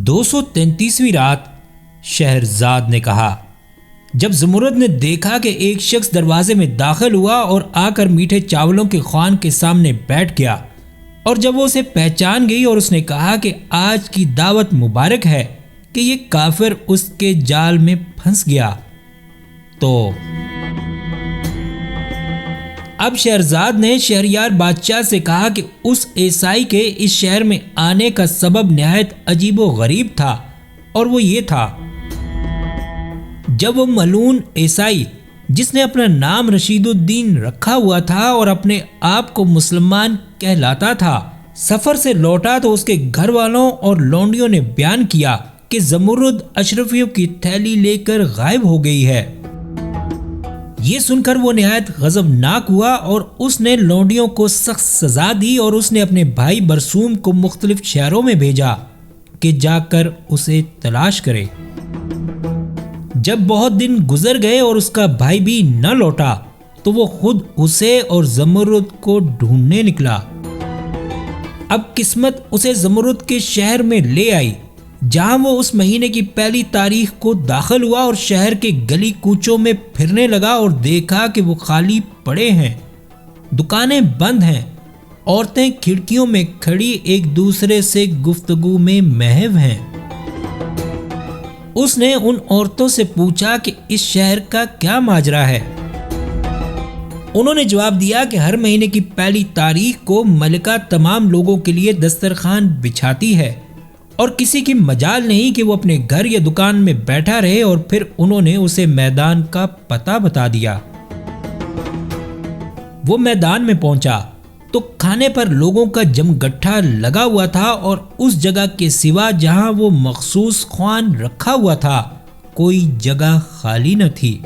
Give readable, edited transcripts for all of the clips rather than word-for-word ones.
233ویں رات شہرزاد نے کہا۔ جب زمرد نے دیکھا کہ ایک شخص دروازے میں داخل ہوا اور آ کر میٹھے چاولوں کے خوان کے سامنے بیٹھ گیا، اور جب وہ اسے پہچان گئی اور اس نے کہا کہ آج کی دعوت مبارک ہے، کہ یہ کافر اس کے جال میں پھنس گیا، تو اب شہرزاد نے شہریار بادشاہ سے کہا کہ اس عیسائی کے اس شہر میں آنے کا سبب نہایت عجیب و غریب تھا، اور وہ یہ تھا، جب وہ ملعون عیسائی جس نے اپنا نام رشید الدین رکھا ہوا تھا اور اپنے آپ کو مسلمان کہلاتا تھا، سفر سے لوٹا تو اس کے گھر والوں اور لونڈیوں نے بیان کیا کہ زمرد اشرفیوں کی تھیلی لے کر غائب ہو گئی ہے۔ یہ سن کر وہ نہایت غضبناک ہوا اور اس نے لونڈیوں کو سخت سزا دی، اور اس نے اپنے بھائی برسوم کو مختلف شہروں میں بھیجا کہ جا کر اسے تلاش کرے۔ جب بہت دن گزر گئے اور اس کا بھائی بھی نہ لوٹا تو وہ خود اسے اور زمرد کو ڈھونڈنے نکلا۔ اب قسمت اسے زمرد کے شہر میں لے آئی، جہاں وہ اس مہینے کی پہلی تاریخ کو داخل ہوا اور شہر کے گلی کوچوں میں پھرنے لگا اور دیکھا کہ وہ خالی پڑے ہیں، دکانیں بند ہیں، عورتیں کھڑکیوں میں کھڑی ایک دوسرے سے گفتگو میں محو ہیں۔ اس نے ان عورتوں سے پوچھا کہ اس شہر کا کیا ماجرا ہے۔ انہوں نے جواب دیا کہ ہر مہینے کی پہلی تاریخ کو ملکہ تمام لوگوں کے لیے دسترخوان بچھاتی ہے، اور کسی کی مجال نہیں کہ وہ اپنے گھر یا دکان میں بیٹھا رہے، اور پھر انہوں نے اسے میدان کا پتہ بتا دیا۔ وہ میدان میں پہنچا تو کھانے پر لوگوں کا جمگٹھا لگا ہوا تھا، اور اس جگہ کے سوا جہاں وہ مخصوص خوان رکھا ہوا تھا کوئی جگہ خالی نہ تھی۔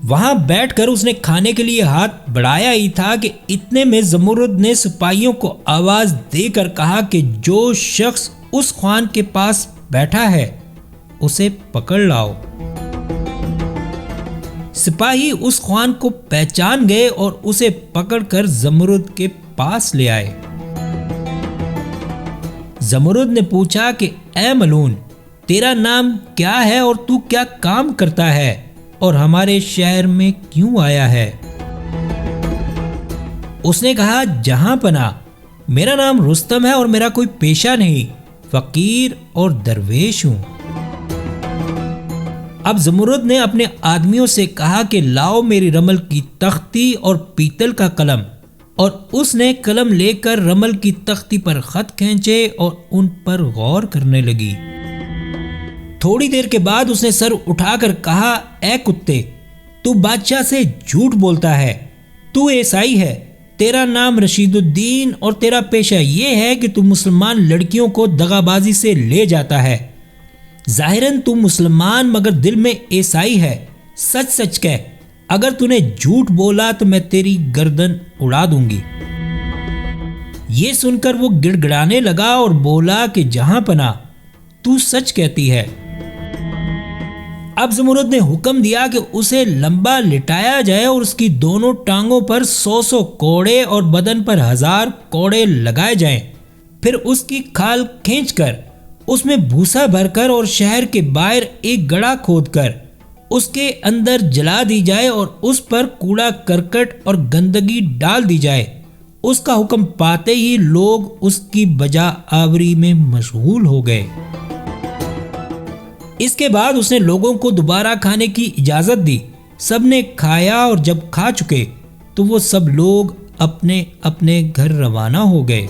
وہاں بیٹھ کر اس نے کھانے کے لیے ہاتھ بڑھایا ہی تھا کہ اتنے میں زمرد نے سپاہیوں کو آواز دے کر کہا کہ جو شخص اس خوان کے پاس بیٹھا ہے اسے پکڑ لاؤ۔ سپاہی اس خوان کو پہچان گئے اور اسے پکڑ کر زمرد کے پاس لے آئے۔ زمرد نے پوچھا کہ اے ملعون، تیرا نام کیا ہے اور تو کیا کام کرتا ہے اور ہمارے شہر میں کیوں آیا ہے؟ اس نے کہا، جہاں پناہ، میرا نام رستم ہے اور میرا کوئی پیشہ نہیں، فقیر اور درویش ہوں۔ اب زمرد نے اپنے آدمیوں سے کہا کہ لاؤ میری رمل کی تختی اور پیتل کا قلم، اور اس نے قلم لے کر رمل کی تختی پر خط کھینچے اور ان پر غور کرنے لگی۔ تھوڑی دیر کے بعد اس نے سر اٹھا کر کہا، اے کتے، تو بادشاہ سے جھوٹ بولتا ہے، تو عیسائی ہے، تیرا نام رشید الدین اور تیرا پیشہ یہ ہے کہ تو مسلمان لڑکیوں کو دغابازی سے لے جاتا ہے۔ ظاہراً تو مسلمان مگر دل میں عیسائی ہے، سچ سچ کہہ، اگر تو نے جھوٹ بولا تو میں تیری گردن اڑا دوں گی۔ یہ سن کر وہ گڑ گڑانے لگا اور بولا کہ جہاں پناہ، تو سچ کہتی ہے۔ اب زمرد نے حکم دیا کہ اسے لمبا لٹایا جائے اور اس کی دونوں ٹانگوں پر 100 کوڑے اور بدن پر 1000 کوڑے لگائے جائیں، پھر اس کی کھال کھینچ کر اس میں بھوسا بھر کر اور شہر کے باہر ایک گڑھا کھود کر اس کے اندر جلا دی جائے اور اس پر کوڑا کرکٹ اور گندگی ڈال دی جائے۔ اس کا حکم پاتے ہی لوگ اس کی بجا آوری میں مشغول ہو گئے۔ اس کے بعد اس نے لوگوں کو دوبارہ کھانے کی اجازت دی، سب نے کھایا، اور جب کھا چکے تو وہ سب لوگ اپنے اپنے گھر روانہ ہو گئے۔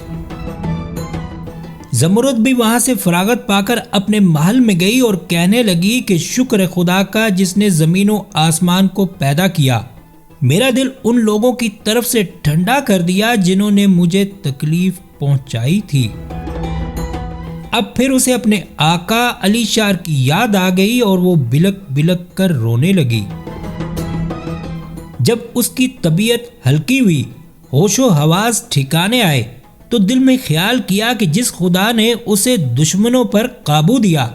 زمرد بھی وہاں سے فراغت پا کر اپنے محل میں گئی اور کہنے لگی کہ شکر خدا کا جس نے زمین و آسمان کو پیدا کیا، میرا دل ان لوگوں کی طرف سے ٹھنڈا کر دیا جنہوں نے مجھے تکلیف پہنچائی تھی۔ اب پھر اسے اپنے آقا علی شار کی یاد آ گئی اور وہ بلک بلک کر رونے لگی۔ جب اس کی طبیعت ہلکی ہوئی، ہوش و حواس ٹھکانے آئے، تو دل میں خیال کیا کہ جس خدا نے اسے دشمنوں پر قابو دیا،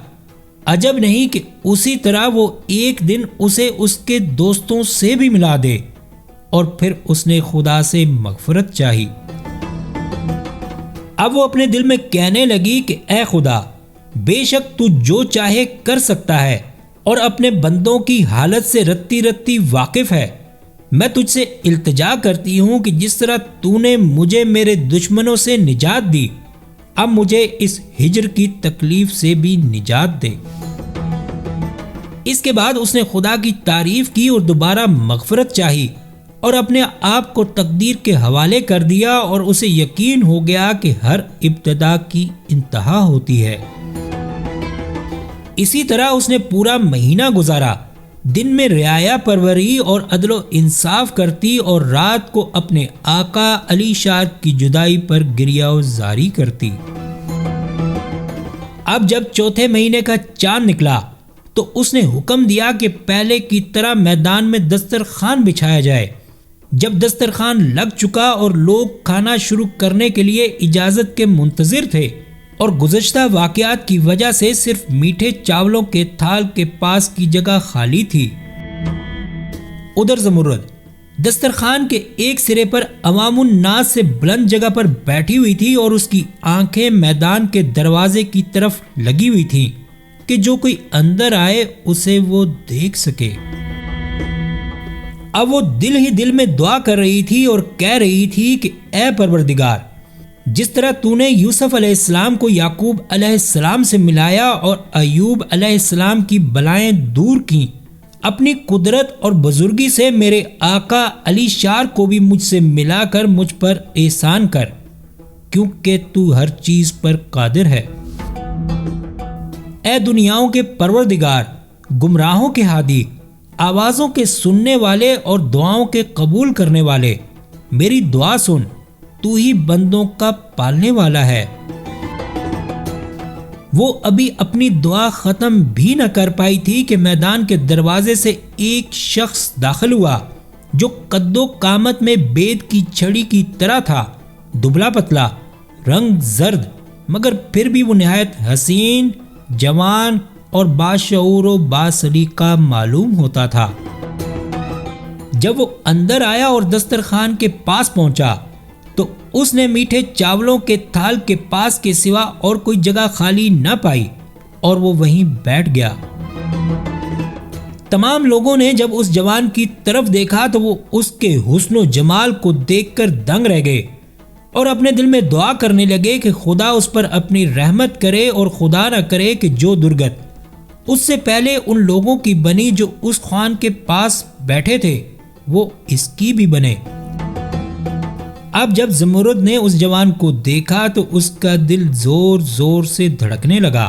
عجب نہیں کہ اسی طرح وہ ایک دن اسے اس کے دوستوں سے بھی ملا دے۔ اور پھر اس نے خدا سے مغفرت چاہی۔ اب وہ اپنے دل میں کہنے لگی کہ اے خدا، بے شک تو جو چاہے کر سکتا ہے اور اپنے بندوں کی حالت سے رتی رتی واقف ہے۔ میں تجھ سے التجا کرتی ہوں کہ جس طرح تو نے مجھے میرے دشمنوں سے نجات دی، اب مجھے اس ہجر کی تکلیف سے بھی نجات دے۔ اس کے بعد اس نے خدا کی تعریف کی اور دوبارہ مغفرت چاہی اور اپنے آپ کو تقدیر کے حوالے کر دیا، اور اسے یقین ہو گیا کہ ہر ابتدا کی انتہا ہوتی ہے۔ اسی طرح اس نے پورا مہینہ گزارا، دن میں رعایا پروری اور عدل و انصاف کرتی، اور رات کو اپنے آقا علی شار کی جدائی پر گریہ و زاری کرتی۔ اب جب چوتھے مہینے کا چاند نکلا تو اس نے حکم دیا کہ پہلے کی طرح میدان میں دسترخوان بچھایا جائے۔ جب دسترخوان لگ چکا اور لوگ کھانا شروع کرنے کے لیے اجازت کے منتظر تھے اور گزشتہ واقعات کی وجہ سے صرف میٹھے چاولوں کے تھال کے پاس کی جگہ خالی تھی، ادھر زمرد دسترخوان کے ایک سرے پر عوام الناس سے بلند جگہ پر بیٹھی ہوئی تھی اور اس کی آنکھیں میدان کے دروازے کی طرف لگی ہوئی تھیں کہ جو کوئی اندر آئے اسے وہ دیکھ سکے۔ اب وہ دل ہی دل میں دعا کر رہی تھی اور کہہ رہی تھی کہ اے پروردگار، جس طرح تو نے یوسف علیہ السلام کو یعقوب علیہ السلام سے ملایا اور ایوب علیہ السلام کی بلائیں دور کی، اپنی قدرت اور بزرگی سے میرے آقا علی شار کو بھی مجھ سے ملا کر مجھ پر احسان کر، کیونکہ تو ہر چیز پر قادر ہے۔ اے دنیاؤں کے پروردگار، گمراہوں کے ہادی، آوازوں کے سننے والے اور دعاؤں کے قبول کرنے والے، میری دعا سن، تو ہی بندوں کا پالنے والا ہے۔ وہ ابھی اپنی دعا ختم بھی نہ کر پائی تھی کہ میدان کے دروازے سے ایک شخص داخل ہوا جو قد و قامت میں بید کی چھڑی کی طرح تھا، دبلا پتلا، رنگ زرد، مگر پھر بھی وہ نہایت حسین، جوان اور باشعور و باسلیقہ معلوم ہوتا تھا۔ جب وہ اندر آیا اور دسترخوان کے پاس پہنچا تو اس نے میٹھے چاولوں کے تھال کے پاس کے سوا اور کوئی جگہ خالی نہ پائی اور وہ وہیں بیٹھ گیا۔ تمام لوگوں نے جب اس جوان کی طرف دیکھا تو وہ اس کے حسن و جمال کو دیکھ کر دنگ رہ گئے اور اپنے دل میں دعا کرنے لگے کہ خدا اس پر اپنی رحمت کرے اور خدا نہ کرے کہ جو درگت اس سے پہلے ان لوگوں کی بنی جو اس خوان کے پاس بیٹھے تھے وہ اس کی بھی بنے۔ اب جب زمرد نے اس جوان کو دیکھا تو اس کا دل زور زور سے دھڑکنے لگا۔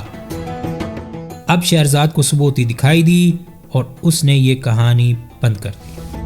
اب شہرزاد کو ثبوتی دکھائی دی اور اس نے یہ کہانی بند کر دی۔